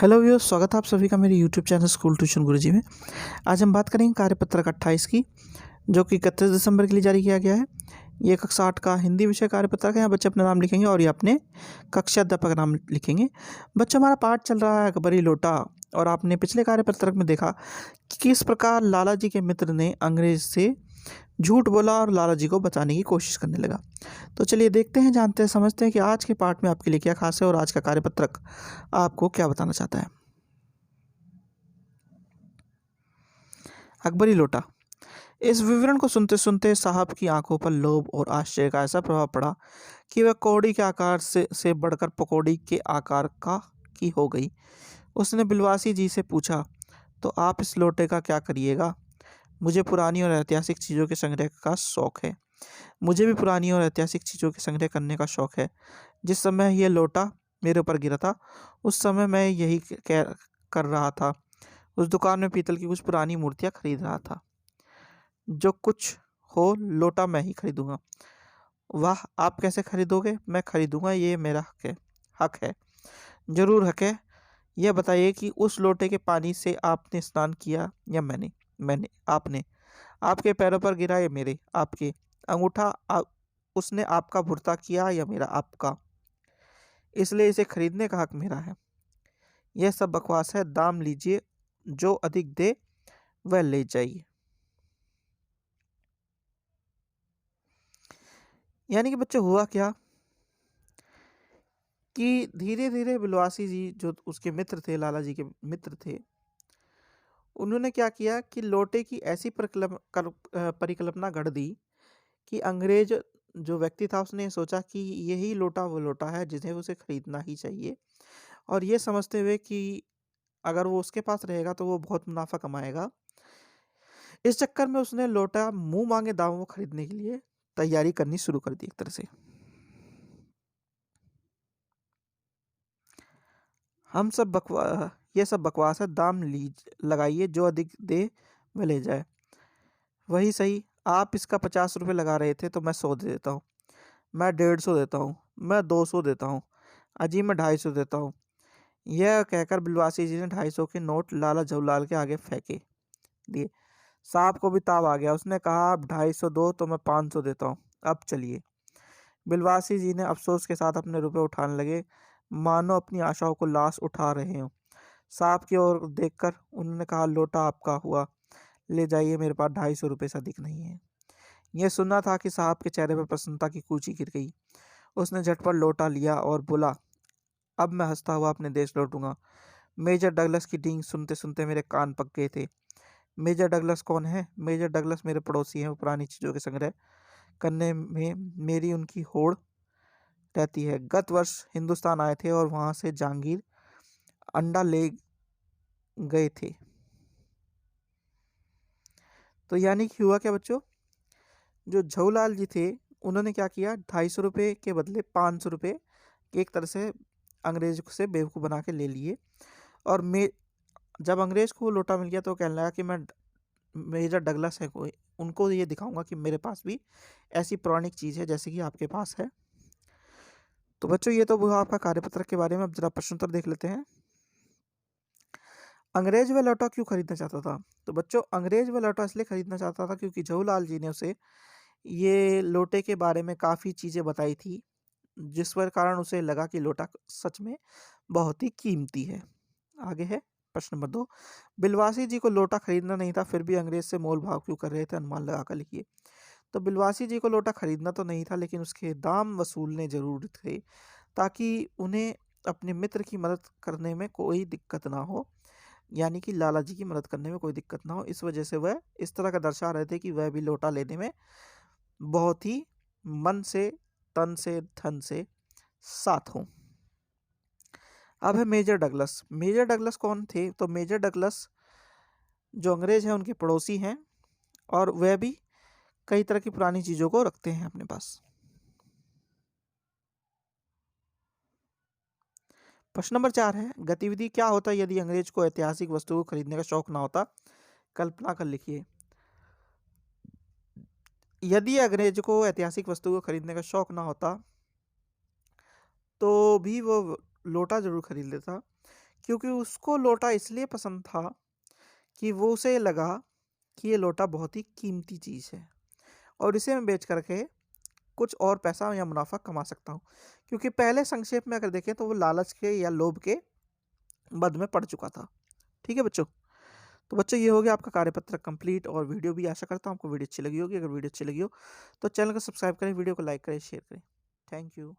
Hello viewers, स्वागत है आप सभी का मेरे यूट्यूब चैनल स्कूल ट्यूशन गुरुजी में। आज हम बात करेंगे कार्यपत्रक 28 की, जो कि 31 दिसंबर के लिए जारी किया गया है। ये कक्षा 8 का हिंदी विषय कार्यपत्रक है। यहाँ बच्चे अपना नाम लिखेंगे और ये अपने कक्षा अध्यापक का नाम लिखेंगे। बच्चों, हमारा पाठ चल रहा है अकबरी लोटा, और आपने पिछले कार्यपत्रक में देखा कि किस प्रकार लाला जी के मित्र ने अंग्रेज से झूठ बोला और लाला जी को बचाने की कोशिश करने लगा। तो चलिए देखते हैं, जानते हैं, समझते हैं कि आज के पाठ में आपके लिए क्या खास है और आज का कार्यपत्रक आपको क्या बताना चाहता है। अकबरी लोटा। इस विवरण को सुनते सुनते साहब की आंखों पर लोभ और आश्चर्य का ऐसा प्रभाव पड़ा कि वह कौड़ी के आकार से बढ़कर पकौड़ी के आकार का की हो गई। उसने बिलवासी जी से पूछा, तो आप इस लोटे का क्या करिएगा? मुझे पुरानी और ऐतिहासिक चीज़ों के संग्रह का शौक है। मुझे भी पुरानी और ऐतिहासिक चीज़ों के संग्रह करने का शौक है। जिस समय यह लोटा मेरे ऊपर गिरा था, उस समय मैं यही कर रहा था। उस दुकान में पीतल की कुछ पुरानी मूर्तियां खरीद रहा था। जो कुछ हो, लोटा मैं ही खरीदूंगा। वाह, आप कैसे खरीदोगे? मैं खरीदूंगा, ये मेरा हक है। जरूर हक है। यह बताइए कि उस लोटे के पानी से आपने स्नान किया या मैंने आपने आपके पैरों पर गिरा या मेरे आपके अंगूठा उसने आपका भुर्ता किया या मेरा आपका? इसलिए इसे खरीदने का हक मेरा है। यह सब बकवास है। दाम लीजिए, जो अधिक दे वह ले जाइए। यानी कि बच्चे, हुआ क्या कि धीरे धीरे बिलवासी जी, जो उसके मित्र थे, लाला जी के मित्र थे, उन्होंने क्या किया कि लोटे की ऐसी परिकल्पना गढ़ दी कि अंग्रेज जो व्यक्ति था, उसने सोचा कि यही लोटा वो लोटा है जिन्हें उसे खरीदना ही चाहिए, और ये समझते हुए कि अगर वो उसके पास रहेगा तो वो बहुत मुनाफा कमाएगा। इस चक्कर में उसने लोटा मुंह मांगे दामों में खरीदने के लिए तैयारी करनी शुरू कर दी एक तरह से। ये सब बकवास है। दाम लगाइए, जो अधिक दे वह ले जाए। वही सही। आप इसका 50 रुपये लगा रहे थे तो मैं 100 दे देता हूँ, मैं 150 देता हूँ, मैं 200 देता हूँ, अजी मैं 250 देता हूँ। यह कहकर बिलवासी जी ने 250 के नोट लाला जवलाल के आगे फेंके दिए। साहब को भी ताव आ गया। उसने कहा, आप 250 दो तो मैं 500 देता हूँ, अब चलिए। बिलवासी जी ने अफसोस के साथ अपने रुपए उठाने लगे, मानो अपनी आशाओं को लाश उठा रहे हों। साहब की ओर देखकर उन्होंने कहा, लोटा आपका हुआ, ले जाइए, मेरे पास 250 रुपये से अधिक नहीं है। यह सुनना था कि साहब के चेहरे पर प्रसन्नता की कूची गिर गई। उसने झटपट लोटा लिया और बोला, अब मैं हंसता हुआ अपने देश लौटूंगा। मेजर डगलस की डींग सुनते सुनते मेरे कान पक गए थे। मेजर डगलस कौन है? मेजर डगलस मेरे पड़ोसी हैं। वो पुरानी चीज़ों के संग्रह करने में मेरी उनकी होड़ रहती है। गत वर्ष हिंदुस्तान आए थे और वहां से जहांगीर अंडा ले गए थे। तो यानी कि हुआ क्या बच्चों, जो जवाहरलाल जी थे, उन्होंने क्या किया, 250 रुपये के बदले 500 रुपये एक तरह से अंग्रेज से बेवकूफ़ बना के ले लिए। और जब अंग्रेज को वो लोटा मिल गया तो कहने लगा कि मैं मेजर डगलस है कोई, उनको ये दिखाऊंगा कि मेरे पास भी ऐसी पौराणिक चीज़ है जैसे कि आपके पास है। तो बच्चों, ये तो हुआ आपका कार्यपत्रक के बारे में। अब जरा प्रश्नोत्तर देख लेते हैं। अंग्रेज वह लौटा क्यों खरीदना चाहता था? तो बच्चों, अंग्रेज वह लौटा इसलिए खरीदना चाहता था क्योंकि जवाहरलाल जी ने उसे ये लोटे के बारे में काफ़ी चीज़ें बताई थी, जिस पर कारण उसे लगा कि लोटा सच में बहुत ही कीमती है। आगे है प्रश्न नंबर 2। बिलवासी जी को लोटा खरीदना नहीं था, फिर भी अंग्रेज से मोल भाव क्यों कर रहे थे? अनुमान लगाकर लिखिए। तो बिलवासी जी को लोटा खरीदना तो नहीं था, लेकिन उसके दाम वसूलने जरूर थे, ताकि उन्हें अपने मित्र की मदद करने में कोई दिक्कत ना हो, यानी कि लाला जी की मदद करने में कोई दिक्कत ना हो। इस वजह से वह इस तरह का दर्शा रहे थे कि वह भी लोटा लेने में बहुत ही मन से, तन से, धन से साथ हों। अब है मेजर डगलस। मेजर डगलस कौन थे? तो मेजर डगलस जो अंग्रेज हैं उनके पड़ोसी हैं, और वह भी कई तरह की पुरानी चीज़ों को रखते हैं अपने पास। प्रश्न नंबर 4 है, गतिविधि क्या होता यदि अंग्रेज को ऐतिहासिक वस्तु को खरीदने का शौक ना होता? कल्पना कर लिखिए। यदि अंग्रेज को ऐतिहासिक वस्तु को खरीदने का शौक ना होता तो भी वो लोटा जरूर खरीद लेता, क्योंकि उसको लोटा इसलिए पसंद था कि वो उसे लगा कि ये लोटा बहुत ही कीमती चीज़ है और इसे मैं बेच करके कुछ और पैसा या मुनाफा कमा सकता हूँ। क्योंकि पहले संक्षेप में अगर देखें तो वो लालच के या लोभ के बद में पड़ चुका था। ठीक है बच्चों? तो बच्चों ये हो गया आपका कार्यपत्र कंप्लीट और वीडियो भी आशा करता हूँ आपको वीडियो अच्छी लगी होगी। अगर वीडियो अच्छी लगी हो तो चैनल को सब्सक्राइब करें, वीडियो को लाइक करें, शेयर करें। Thank you.